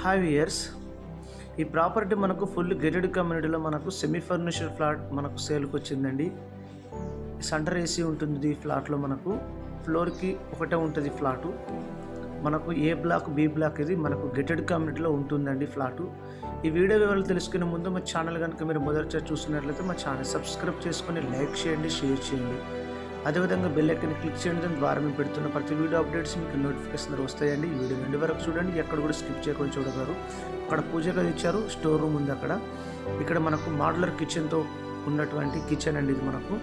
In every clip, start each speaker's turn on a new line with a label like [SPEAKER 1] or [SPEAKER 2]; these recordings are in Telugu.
[SPEAKER 1] 5 years ఈ ప్రాపర్టీ మనకు ఫుల్ గేటెడ్ కమ్యూనిటీలో మనకు సెమీ ఫర్నిష్డ్ ఫ్లాట్ మనకు సేల్కి వచ్చిందండి. సెంటర్ ఏసీ ఉంటుంది ఈ ఫ్లాట్లో. మనకు ఫ్లోర్కి ఒకటే ఉంటుంది ఫ్లాటు. మనకు ఏ బ్లాక్ బి బ్లాక్ ఇది మనకు గేటెడ్ కమ్యూనిటీలో ఉంటుందండి ఫ్లాటు. ఈ వీడియో వివరాలు తెలుసుకునే ముందు మా ఛానల్ కనుక మీరు మొదటిసారి చూస్తున్నట్లయితే మా ఛానల్ సబ్స్క్రైబ్ చేసుకొని లైక్ చేయండి, షేర్ చేయండి. అదేవిధంగా బెల్ ఐకాన్ క్లిక్ చేయండి. దాని ద్వారా మేము పెడుతున్న ప్రతి వీడియో అప్డేట్స్ మీకు నోటిఫికేషన్ వస్తాయండి. ఈ వీడియో ఎండ్ వరకు చూడండి, ఎక్కడ కూడా స్కిప్ చేయకుండా చూడగలరు. అక్కడ పూజ గది ఇచ్చారు, స్టోర్ రూమ్ ఉంది అక్కడ. ఇక్కడ మనకు మోడ్యులర్ కిచెన్తో ఉన్నటువంటి కిచెన్ అండి ఇది. మనకు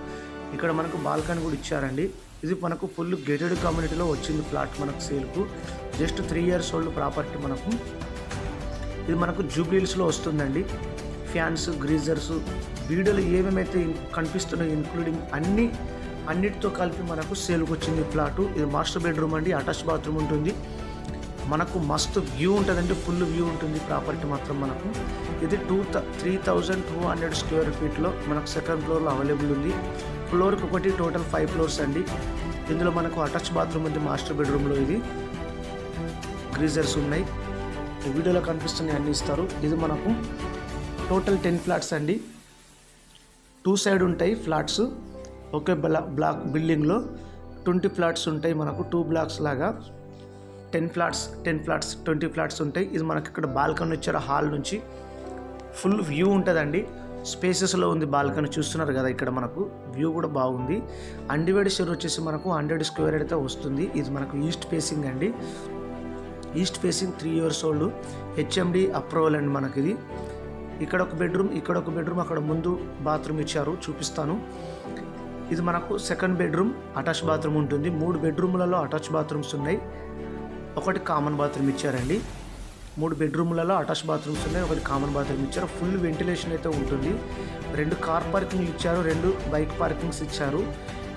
[SPEAKER 1] ఇక్కడ మనకు బాల్కనీ కూడా ఇచ్చారండి. ఇది మనకు ఫుల్ గేటెడ్ కమ్యూనిటీలో వచ్చింది ఫ్లాట్ మనకు సేల్కు. Just 3 years old property. మనకు ఇది మనకు జూబ్లీహిల్స్లో వస్తుందండి. ఫ్యాన్స్, గ్రీజర్స్, వీడియోలో ఏమేమైతే కనిపిస్తున్నాయో ఇంక్లూడింగ్ అన్నిటితో కలిపి మనకు సేల్కి వచ్చింది ప్లాటు. ఇది మాస్టర్ బెడ్రూమ్ అండి, అటాచ్ బాత్రూమ్ ఉంటుంది. మనకు మస్తు వ్యూ ఉంటుందండి, ఫుల్ వ్యూ ఉంటుంది ప్రాపర్టీ మాత్రం. మనకు ఇది 3200 స్క్వేర్ ఫీట్లో మనకు సెకండ్ ఫ్లోర్లో అవైలబుల్ ఉంది. ఫ్లోర్కి ఒకటి, టోటల్ 5 floors అండి. ఇందులో మనకు అటాచ్ బాత్రూమ్ ఉంది మాస్టర్ బెడ్రూమ్లో. ఇది గ్రీజర్స్ ఉన్నాయి, ఈ వీడియోలో కనిపిస్తున్నాయి అన్నీ ఇస్తారు. ఇది మనకు టోటల్ 10 flats అండి. 2 side ఉంటాయి ఫ్లాట్స్. ఒకే బ్లాక్ బిల్డింగ్లో 20 flats ఉంటాయి. మనకు 2 blocks లాగా 10 flats 20 flats ఉంటాయి. ఇది మనకి ఇక్కడ బాల్కనీ ఇచ్చారు. హాల్ నుంచి ఫుల్ వ్యూ ఉంటుందండి. స్పేసెస్లో ఉంది బాల్కనీ, చూస్తున్నారు కదా. ఇక్కడ మనకు వ్యూ కూడా బాగుంది. అన్డివైడ్ షేర్ వచ్చేసి మనకు 100 square అయితే వస్తుంది. ఇది మనకు ఈస్ట్ ఫేసింగ్ అండి. East facing 3 years old HMD approval అండి మనకి ఇది. ఇక్కడ ఒక బెడ్రూమ్, ఇక్కడ ఒక బెడ్రూమ్, అక్కడ ముందు బాత్రూమ్ ఇచ్చారు, చూపిస్తాను. ఇది మనకు సెకండ్ బెడ్రూమ్, అటాచ్ బాత్రూమ్ ఉంటుంది. 3 bedroomలలో అటాచ్ బాత్రూమ్స్ ఉన్నాయి, ఒకటి కామన్ బాత్రూమ్ ఇచ్చారండి. 3 bedroomలలో అటాచ్ బాత్రూమ్స్ ఉన్నాయి, ఒకటి కామన్ బాత్రూమ్ ఇచ్చారు. ఫుల్ వెంటిలేషన్ అయితే ఉంటుంది. 2 కార్ పార్కింగ్లు ఇచ్చారు, 2 బైక్ పార్కింగ్స్ ఇచ్చారు.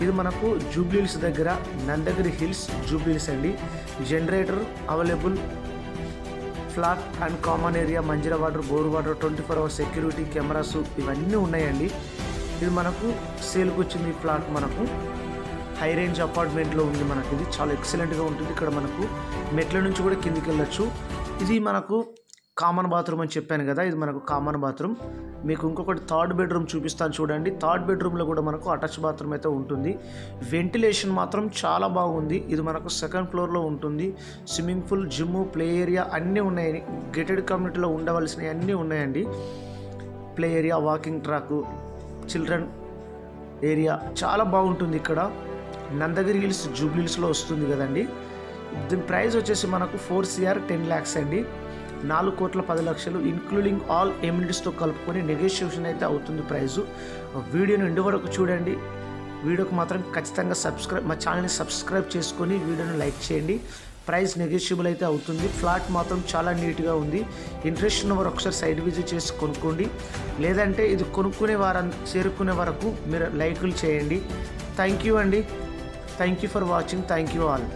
[SPEAKER 1] ఇది మనకు జూబ్లీహిల్స్ దగ్గర, నందగిరి హిల్స్ జూబ్లీహిల్స్ అండి. Generator available, flat and common area, Manjira water, bore water, 24 hours security, cameras ఇవన్నీ ఉన్నాయండి. ఇది మనకు సేల్కి వచ్చింది ఫ్లాట్. మనకు హై రేంజ్ అపార్ట్మెంట్లో ఉంది మనకు. ఇది చాలా ఎక్సలెంట్గా ఉంటుంది. ఇక్కడ మనకు మెట్ల నుంచి కూడా కిందికి వెళ్ళొచ్చు. ఇది మనకు కామన్ బాత్రూమ్ అని చెప్పాను కదా, ఇది మనకు కామన్ బాత్రూమ్. మీకు ఇంకొకటి థర్డ్ బెడ్రూమ్ చూపిస్తాను చూడండి. థర్డ్ బెడ్రూమ్లో కూడా మనకు అటాచ్ బాత్రూమ్ అయితే ఉంటుంది. వెంటిలేషన్ మాత్రం చాలా బాగుంది. ఇది మనకు సెకండ్ ఫ్లోర్లో ఉంటుంది. Swimming pool, gym, play area అన్నీ ఉన్నాయి. గేటెడ్ కమ్యూనిటీలో ఉండవలసినవి అన్నీ ఉన్నాయండి. Play area, walking track, children area చాలా బాగుంటుంది. ఇక్కడ నందగిరి హిల్స్ జూబ్లీహిల్స్లో వస్తుంది కదండి. దీని ప్రైస్ వచ్చేసి మనకు 4 crore 10 lakhs అండి. 4,10,00,000 ఇంక్లూడింగ్ ఆల్ ఎమ్యూనిటీస్తో కలుపుకొని నెగోషియేషన్ అయితే అవుతుంది ప్రైజు. వీడియోని ఎండు వరకు చూడండి. వీడియోకి మాత్రం ఖచ్చితంగా మా ఛానల్ని సబ్స్క్రైబ్ చేసుకొని వీడియోని లైక్ చేయండి. ప్రైస్ నెగోషియబుల్ అయితే అవుతుంది. ఫ్లాట్ మాత్రం చాలా నీట్గా ఉంది. ఇంట్రెస్ట్ ఉన్న వారు ఒకసారి సైడ్ విజిట్ చేసి కొనుక్కోండి. లేదంటే ఇది చేరుకునే వరకు మీరు లైకులు చేయండి. థ్యాంక్ యూ అండి. Thank you for watching. Thank you all.